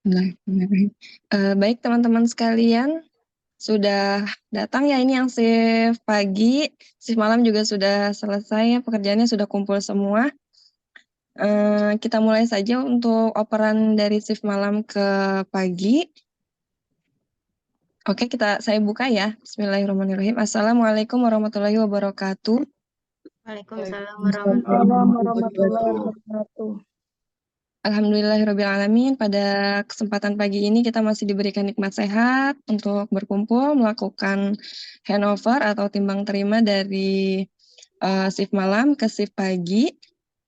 Bismillahirrahmanirrahim. Baik teman-teman sekalian, sudah datang ya ini yang shift pagi, shift malam juga sudah selesai ya, pekerjaannya sudah kumpul semua. Kita mulai saja untuk operan dari shift malam ke pagi. Oke, saya buka ya. Bismillahirrahmanirrahim. Assalamualaikum warahmatullahi wabarakatuh. Waalaikumsalam warahmatullahi Waalaikumsalam warahmatullahi wabarakatuh. wabarakatuh. Alhamdulillahirrahmanirrahim. Pada kesempatan pagi ini kita masih diberikan nikmat sehat untuk berkumpul melakukan handover atau timbang terima dari shift malam ke shift pagi.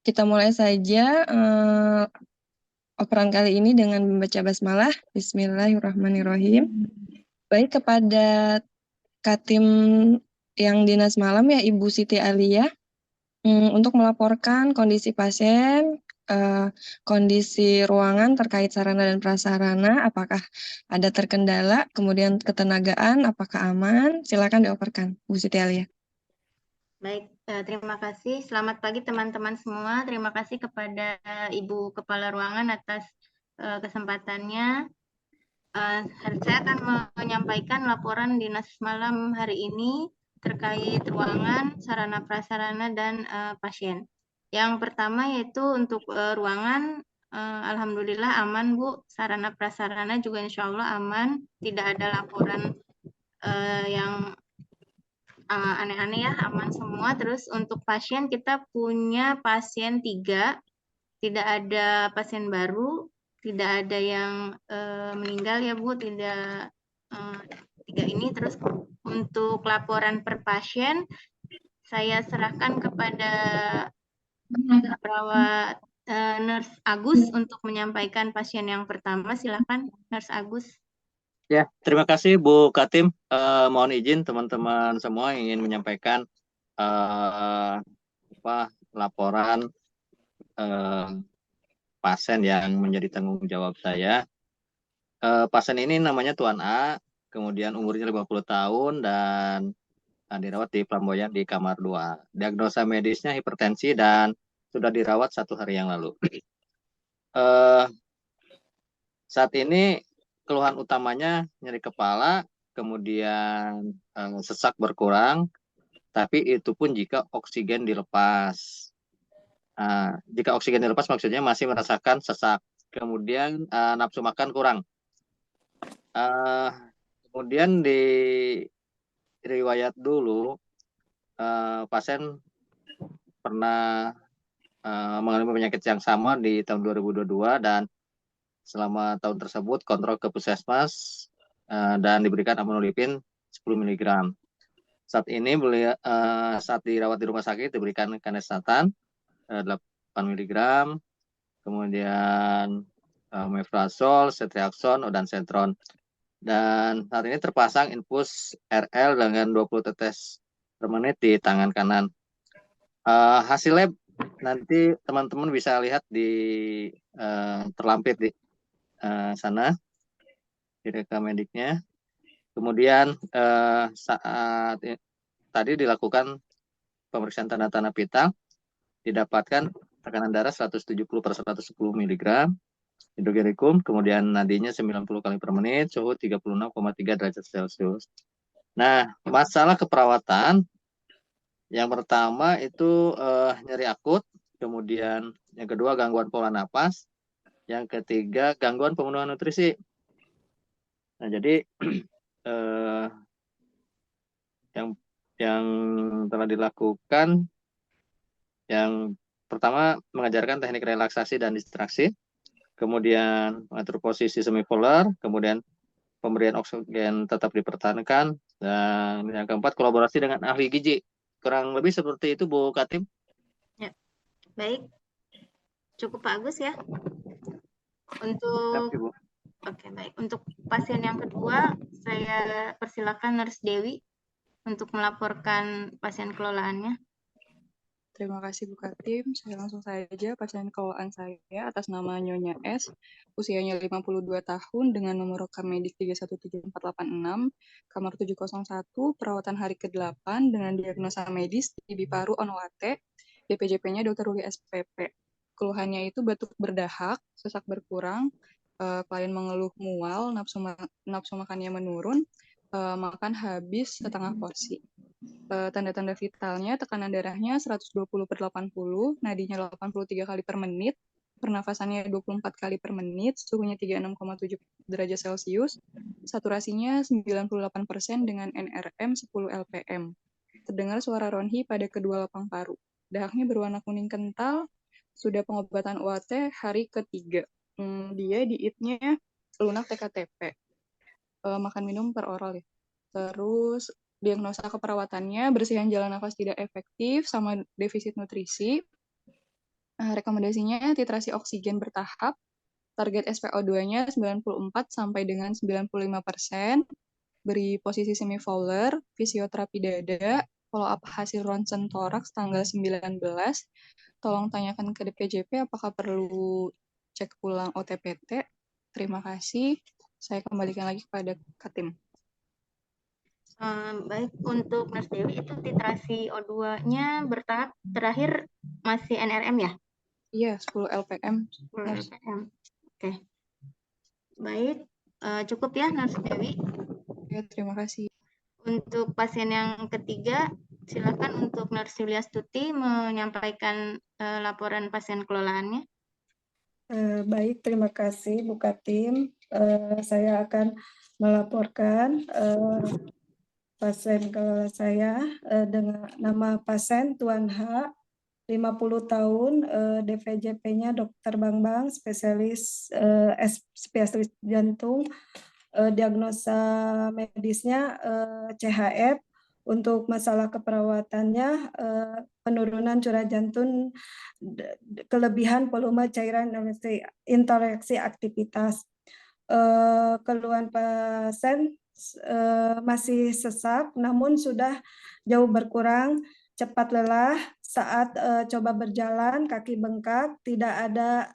Kita mulai saja operan kali ini dengan membaca basmalah. Bismillahirrahmanirrahim. Baik, kepada Katim yang dinas malam ya Ibu Siti Alia, untuk melaporkan kondisi pasien, kondisi ruangan terkait sarana dan prasarana, apakah ada terkendala, kemudian ketenagaan, apakah aman, silakan dioperkan, Bu Siti Alia. Baik, terima kasih. Selamat pagi teman-teman semua. Terima kasih kepada Ibu Kepala Ruangan atas kesempatannya. Saya akan menyampaikan laporan dinas malam hari ini terkait ruangan, sarana prasarana, dan pasien. Yang pertama yaitu untuk ruangan, alhamdulillah aman Bu. Sarana prasarana juga insya Allah aman. Tidak ada laporan yang aneh-aneh ya, aman semua. Terus untuk pasien kita punya pasien 3, tidak ada pasien baru, tidak ada yang meninggal ya Bu, tidak 3 ini. Terus untuk laporan per pasien saya serahkan kepada perawat Nurse Agus untuk menyampaikan pasien yang pertama. Silakan Nurse Agus. Ya, terima kasih Bu Katim. Mohon izin teman-teman semua ingin menyampaikan laporan pasien yang menjadi tanggung jawab saya. Pasien ini namanya Tuan A, kemudian umurnya 50 tahun dan dirawat di Flamboyan di kamar 2. Diagnosa medisnya hipertensi dan sudah dirawat 1 hari yang lalu. Saat ini keluhan utamanya nyeri kepala, kemudian sesak berkurang, tapi itu pun jika oksigen dilepas. Jika oksigen dilepas maksudnya masih merasakan sesak. Kemudian nafsu makan kurang. Kemudian di riwayat dulu pasien pernah mengalami penyakit yang sama di tahun 2022 dan selama tahun tersebut kontrol ke puskesmas dan diberikan amlodipin 10 mg. Saat ini saat dirawat di rumah sakit diberikan kanesatan 8 mg, kemudian omeprazol, ceftriaxone, ondansetron. Dan saat ini terpasang infus RL dengan 20 tetes per menit di tangan kanan. Hasil lab nanti teman-teman bisa lihat di terlampir di sana di rekam mediknya. Kemudian saat tadi dilakukan pemeriksaan tanda-tanda vital, didapatkan tekanan darah 170/110 mg, hidrogerikum, kemudian nadinya 90 kali per menit, suhu 36,3 derajat Celcius. Nah, masalah keperawatan, yang pertama itu nyeri akut, kemudian yang kedua gangguan pola napas, yang ketiga gangguan pemenuhan nutrisi. Nah, jadi yang telah dilakukan, yang pertama mengajarkan teknik relaksasi dan distraksi, kemudian mengatur posisi semipolar, kemudian pemberian oksigen tetap dipertahankan, dan yang keempat kolaborasi dengan ahli gizi. Kurang lebih seperti itu Bu Katim. Ya, baik. Cukup bagus ya. Untuk Oke, baik. Untuk pasien yang kedua, saya persilakan Nurse Dewi untuk melaporkan pasien kelolaannya. Terima kasih Bu Katim. Saya langsung saja pasien kelolaan saya atas nama Nyonya S, usianya 52 tahun dengan nomor rekam medik 317486, kamar 701, perawatan hari ke-8 dengan diagnosa medis TB paru Onoate, DPJP-nya Dr. Ruli SPP. Keluhannya itu batuk berdahak, sesak berkurang, klien mengeluh mual, nafsu makannya menurun, makan habis setengah porsi. Tanda-tanda vitalnya, tekanan darahnya 120/80, nadinya 83 kali per menit, pernafasannya 24 kali per menit, suhunya 36,7 derajat Celcius, saturasinya 98% dengan NRM 10 LPM. Terdengar suara ronhi pada kedua lapang paru. Dahaknya berwarna kuning kental, sudah pengobatan UAT hari ketiga. Dia dietnya lunak TKTP. Makan minum per oral ya. Terus diagnosa keperawatannya bersihan jalan nafas tidak efektif sama defisit nutrisi. Rekomendasinya titrasi oksigen bertahap, target SpO2-nya 94 sampai dengan 95%, beri posisi semi Fowler, fisioterapi dada, follow up hasil ronsen toraks tanggal 19. Tolong tanyakan ke DPJP apakah perlu cek ulang OTPT. Terima kasih. Saya kembalikan lagi kepada Katim. Baik, untuk Nurse Dewi itu titrasi O2-nya bertahap, terakhir masih NRM ya? Iya, 10 LPM. 10 LPM. Oke. Baik, cukup ya Nurse Dewi. Ya, terima kasih. Untuk pasien yang ketiga, silakan untuk Nurse Yulia Stuti menyampaikan laporan pasien kelolaannya. Baik, terima kasih Bu Katim. Saya akan melaporkan pasien kelola saya dengan nama pasien Tuan H, 50 tahun, DVJP-nya Dr. Bambang, spesialis jantung, diagnosa medisnya CHF. Untuk masalah keperawatannya, penurunan curah jantung, kelebihan volume cairan interaksi aktivitas. Keluhan pasien masih sesak, namun sudah jauh berkurang, cepat lelah saat coba berjalan, kaki bengkak, tidak ada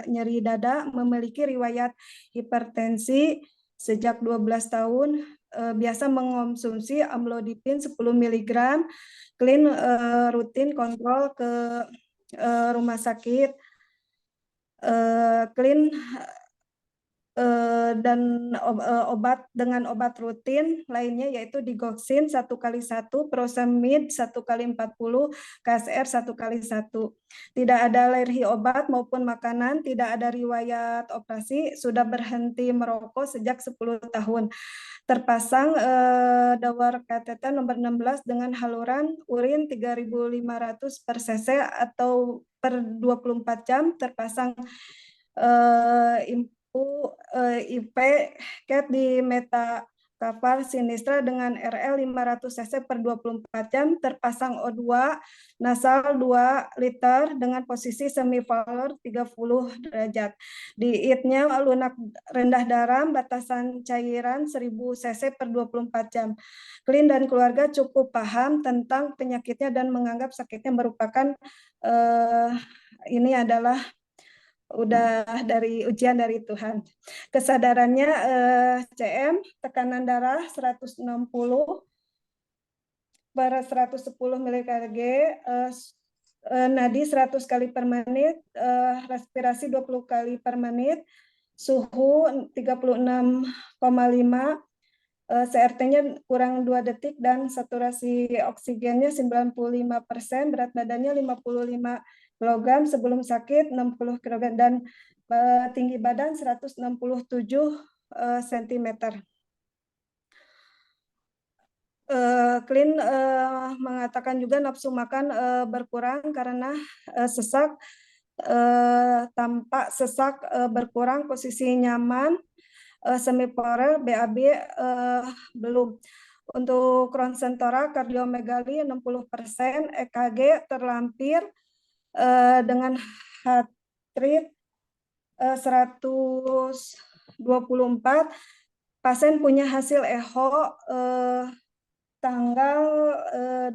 nyeri dada, memiliki riwayat hipertensi sejak 12 tahun, biasa mengonsumsi amlodipin 10 mg, clean, rutin kontrol ke rumah sakit, clean, dan obat dengan obat rutin lainnya yaitu digoxin 1x1, Prosemid 1x40, KSR 1x1. Tidak ada alergi obat maupun makanan, tidak ada riwayat operasi, sudah berhenti merokok sejak 10 tahun. Terpasang dawar kateter nomor 16 dengan haluran urin 3.500 per cc atau per 24 jam, terpasang IP CAT di metakavar sinistra dengan RL 500 cc per 24 jam, terpasang O2 nasal 2 liter dengan posisi semi Fowler 30 derajat. Dietnya lunak rendah darah, batasan cairan 1000 cc per 24 jam. Klin dan keluarga cukup paham tentang penyakitnya dan menganggap sakitnya merupakan ini adalah udah dari ujian dari Tuhan. Kesadarannya CM, tekanan darah 160 per 110 mg, nadi 100 kali per menit, respirasi 20 kali per menit, suhu 36,5, CRT-nya kurang 2 detik dan saturasi oksigennya 95%, berat badannya 55 kg, sebelum sakit 60 kg dan tinggi badan 167 cm. Clean mengatakan juga nafsu makan berkurang karena sesak, tampak sesak berkurang, posisi nyaman, semi Fowler, BAB belum. Untuk ronsen toraks, kardiomegali 60%, EKG terlampir dengan heart rate 124. Pasien punya hasil echo tanggal 20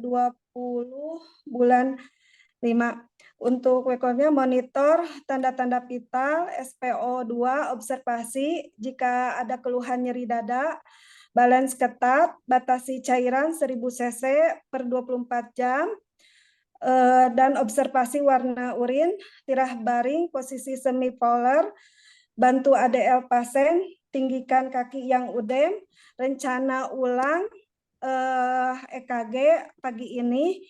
bulan 5. Untuk rekornya monitor tanda-tanda vital, SpO2, observasi jika ada keluhan nyeri dada, balance ketat, batasi cairan 1000 cc per 24 jam, dan observasi warna urin, tirah baring, posisi semi Fowler, bantu ADL pasien, tinggikan kaki yang udem, rencana ulang EKG pagi ini,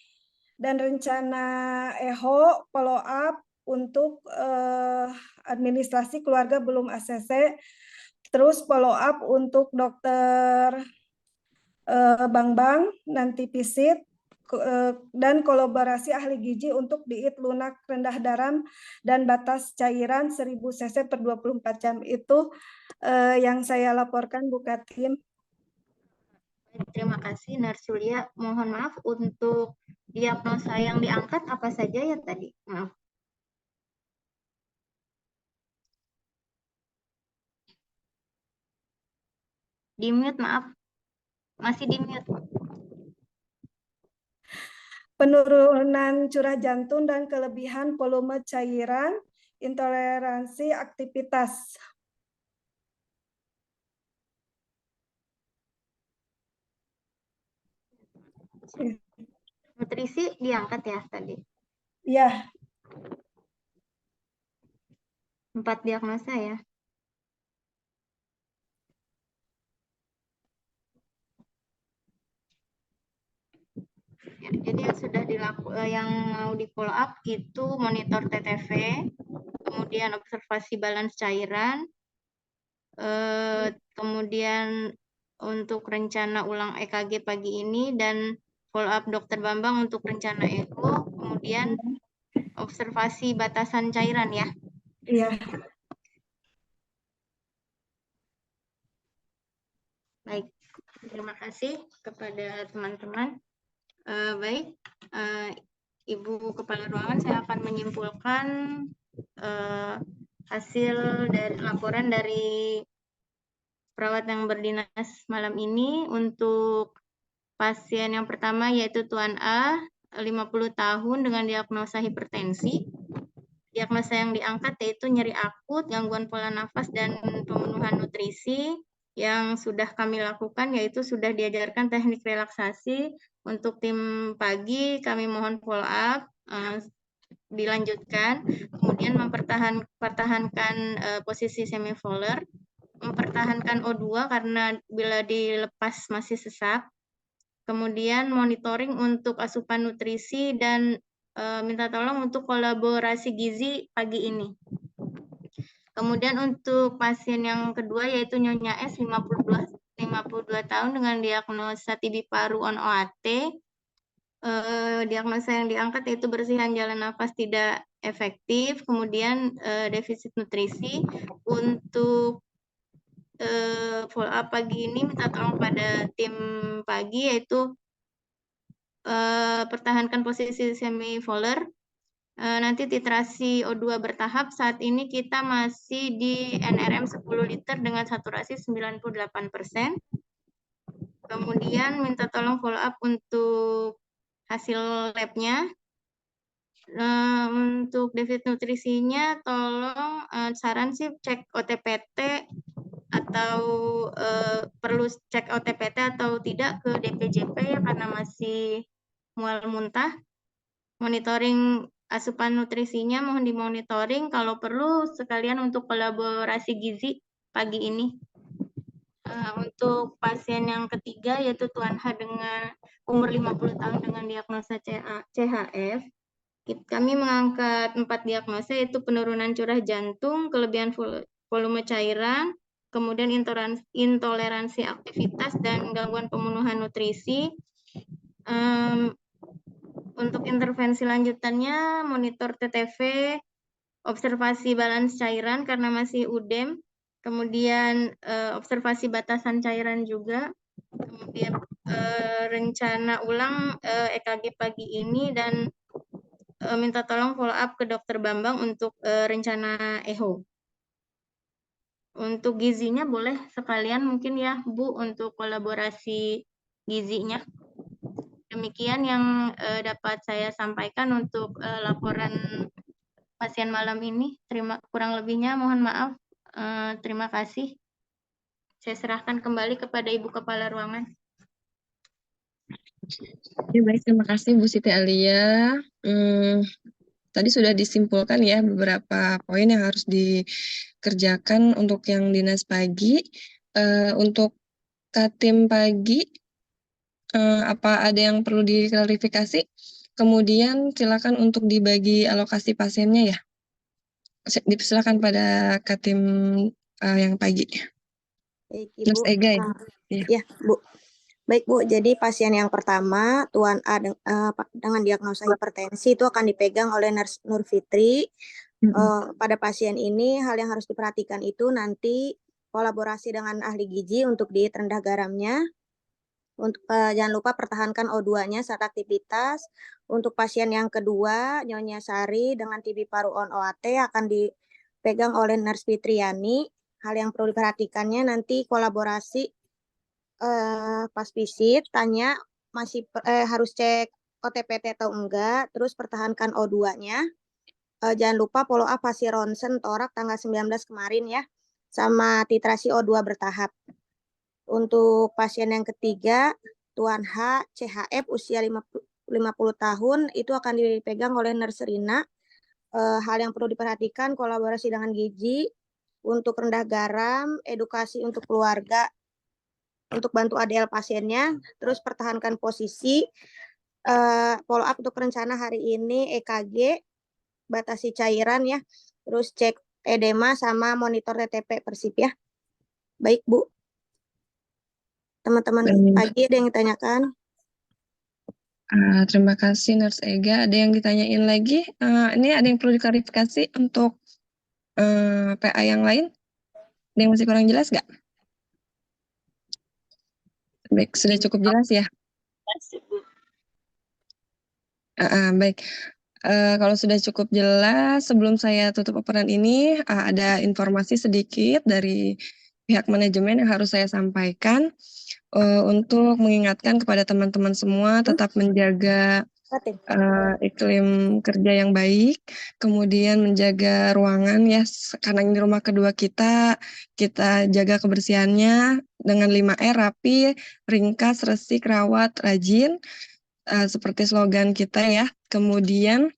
dan rencana EHO follow up untuk administrasi keluarga belum ACC, terus follow up untuk dokter Bang nanti visit, dan kolaborasi ahli gizi untuk diet lunak rendah garam dan batas cairan 1000 cc per 24 jam. Itu yang saya laporkan, Bu Katim. Terima kasih Narsulia. Mohon maaf untuk diagnosa yang diangkat apa saja ya tadi? Maaf. Di mute, maaf. Masih di mute. Penurunan curah jantung dan kelebihan volume cairan, intoleransi aktivitas. Nutrisi diangkat ya tadi? Ya. 4 diagnosa ya. Ya, jadi yang sudah yang mau di follow up itu monitor TTV, kemudian observasi balance cairan, kemudian untuk rencana ulang EKG pagi ini, dan follow up Dokter Bambang untuk rencana echo, kemudian observasi batasan cairan ya. Iya. Baik, terima kasih kepada teman-teman. Baik, Ibu Kepala Ruangan, saya akan menyimpulkan hasil dari laporan dari perawat yang berdinas malam ini. Untuk pasien yang pertama yaitu Tuan A, 50 tahun dengan diagnosa hipertensi. Diagnosa yang diangkat yaitu nyeri akut, gangguan pola nafas, dan pemenuhan nutrisi. Yang sudah kami lakukan yaitu sudah diajarkan teknik relaksasi. Untuk tim pagi kami mohon follow up, dilanjutkan, kemudian mempertahankan posisi semivolar, mempertahankan O2 karena bila dilepas masih sesak, kemudian monitoring untuk asupan nutrisi, dan minta tolong untuk kolaborasi gizi pagi ini. Kemudian untuk pasien yang kedua yaitu Nyonya S, 52 tahun dengan diagnosa TB paru on OAT. Diagnosa yang diangkat yaitu bersihan jalan nafas tidak efektif, kemudian defisit nutrisi. Untuk follow up pagi ini minta tolong pada tim pagi yaitu pertahankan posisi semivolar. Nanti titrasi O2 bertahap. Saat ini kita masih di NRM 10 liter dengan saturasi 98%. Kemudian minta tolong follow up untuk hasil labnya. Untuk defisit nutrisinya tolong saran sih cek OTPT atau perlu cek OTPT atau tidak ke DPJP ya, karena masih mual muntah. Monitoring asupan nutrisinya mohon dimonitoring, kalau perlu sekalian untuk kolaborasi gizi pagi ini. Untuk pasien yang ketiga yaitu Tuan H dengan umur 50 tahun dengan diagnosa CHF. Kami mengangkat 4 diagnosa yaitu penurunan curah jantung, kelebihan volume cairan, kemudian intoleransi aktivitas, dan gangguan pemenuhan nutrisi. Untuk intervensi lanjutannya monitor TTV, observasi balance cairan karena masih udem, kemudian observasi batasan cairan juga, kemudian rencana ulang EKG pagi ini, dan minta tolong follow up ke Dokter Bambang untuk rencana EHO. Untuk gizinya boleh sekalian mungkin ya Bu untuk kolaborasi gizinya. Demikian yang dapat saya sampaikan untuk laporan pasien malam ini. Kurang lebihnya mohon maaf. Terima kasih. Saya serahkan kembali kepada Ibu Kepala Ruangan. Ya, baik, terima kasih Bu Siti Alia. Tadi sudah disimpulkan ya beberapa poin yang harus dikerjakan untuk yang dinas pagi. Untuk Katim pagi, apa ada yang perlu diklarifikasi? Kemudian silakan untuk dibagi alokasi pasiennya ya. Dipersilakan pada Katim yang pagi. Baik, Nurse Ibu. Ega ya? Iya. Ya, Bu. Baik, Bu. Jadi pasien yang pertama, Tuan A dengan diagnosa hipertensi itu akan dipegang oleh Nurse Nur Fitri. Pada pasien ini, hal yang harus diperhatikan itu nanti kolaborasi dengan ahli gizi untuk diet rendah garamnya. Jangan lupa pertahankan O2-nya saat aktivitas. Untuk pasien yang kedua, Nyonya Sari dengan TB paru on OAT akan dipegang oleh Nurse Fitriani. Hal yang perlu diperhatikannya nanti kolaborasi pas visit, tanya masih harus cek OTPT atau enggak, terus pertahankan O2-nya. Jangan lupa follow up hasil ronsen torak tanggal 19 kemarin ya, sama titrasi O2 bertahap. Untuk pasien yang ketiga, Tuan H, CHF usia 50 tahun, itu akan dipegang oleh Nurse Rina. Hal yang perlu diperhatikan, kolaborasi dengan gizi, untuk rendah garam, edukasi untuk keluarga, untuk bantu ADL pasiennya, terus pertahankan posisi, follow up untuk rencana hari ini, EKG, batasi cairan ya, terus cek edema sama monitor TTP persip ya. Baik, Bu. Teman-teman pagi ada yang ditanyakan? Terima kasih Nurse Ega. Ada yang ditanyain lagi? Ini ada yang perlu diklarifikasi untuk PA yang lain? Ada yang masih kurang jelas nggak? Baik, sudah cukup jelas ya? Baik. Kalau sudah cukup jelas, sebelum saya tutup paparan ini, ada informasi sedikit dari pihak manajemen yang harus saya sampaikan untuk mengingatkan kepada teman-teman semua tetap menjaga iklim kerja yang baik, kemudian menjaga ruangan ya, karena ini rumah kedua kita jaga kebersihannya dengan 5R, rapi, ringkas, resik, rawat, rajin, seperti slogan kita ya. Kemudian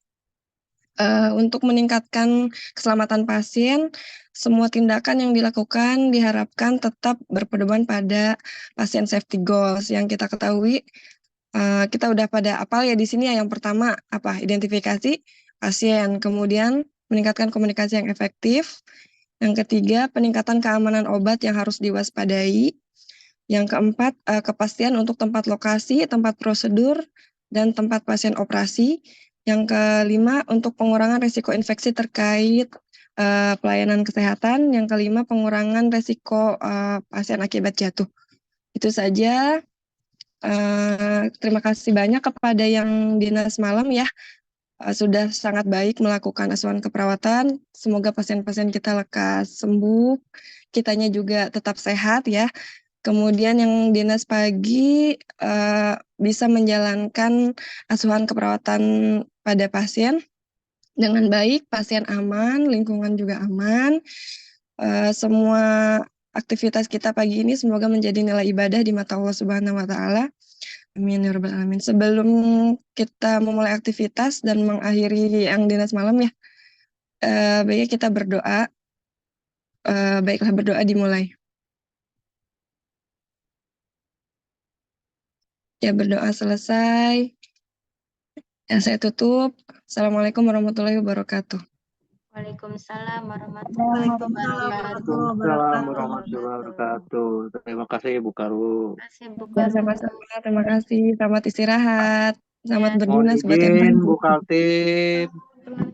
untuk meningkatkan keselamatan pasien, semua tindakan yang dilakukan diharapkan tetap berpedoman pada pasien safety goals. Yang kita ketahui, kita udah pada apal ya di sini ya. Yang pertama apa? Identifikasi pasien, kemudian meningkatkan komunikasi yang efektif. Yang ketiga, peningkatan keamanan obat yang harus diwaspadai. Yang keempat, kepastian untuk tempat lokasi, tempat prosedur, dan tempat pasien operasi. Yang kelima, untuk pengurangan risiko infeksi terkait pelayanan kesehatan. Yang kelima, pengurangan risiko pasien akibat jatuh. Itu saja. Terima kasih banyak kepada yang dinas malam ya. Sudah sangat baik melakukan asuhan keperawatan. Semoga pasien-pasien kita lekas sembuh. Kitanya juga tetap sehat ya. Kemudian yang dinas pagi bisa menjalankan asuhan keperawatan pada pasien dengan baik, pasien aman, lingkungan juga aman. Semua aktivitas kita pagi ini semoga menjadi nilai ibadah di mata Allah Subhanahu wa Ta'ala. Amin ya rabbal alamin. Sebelum kita memulai aktivitas dan mengakhiri yang dinas malam ya, baiknya kita berdoa. Baiklah, berdoa dimulai. Ya, berdoa selesai. Ya, saya tutup. Assalamualaikum warahmatullahi wabarakatuh. Waalaikumsalam warahmatullahi wabarakatuh. Waalaikumsalam warahmatullahi wabarakatuh. Terima kasih Bu Karu. Terima kasih Bu Ya, Karu. sama-sama. Terima kasih. Selamat istirahat. Selamat Ya. berdinas Mohon buat yang izin pagi. Bu Kaltim.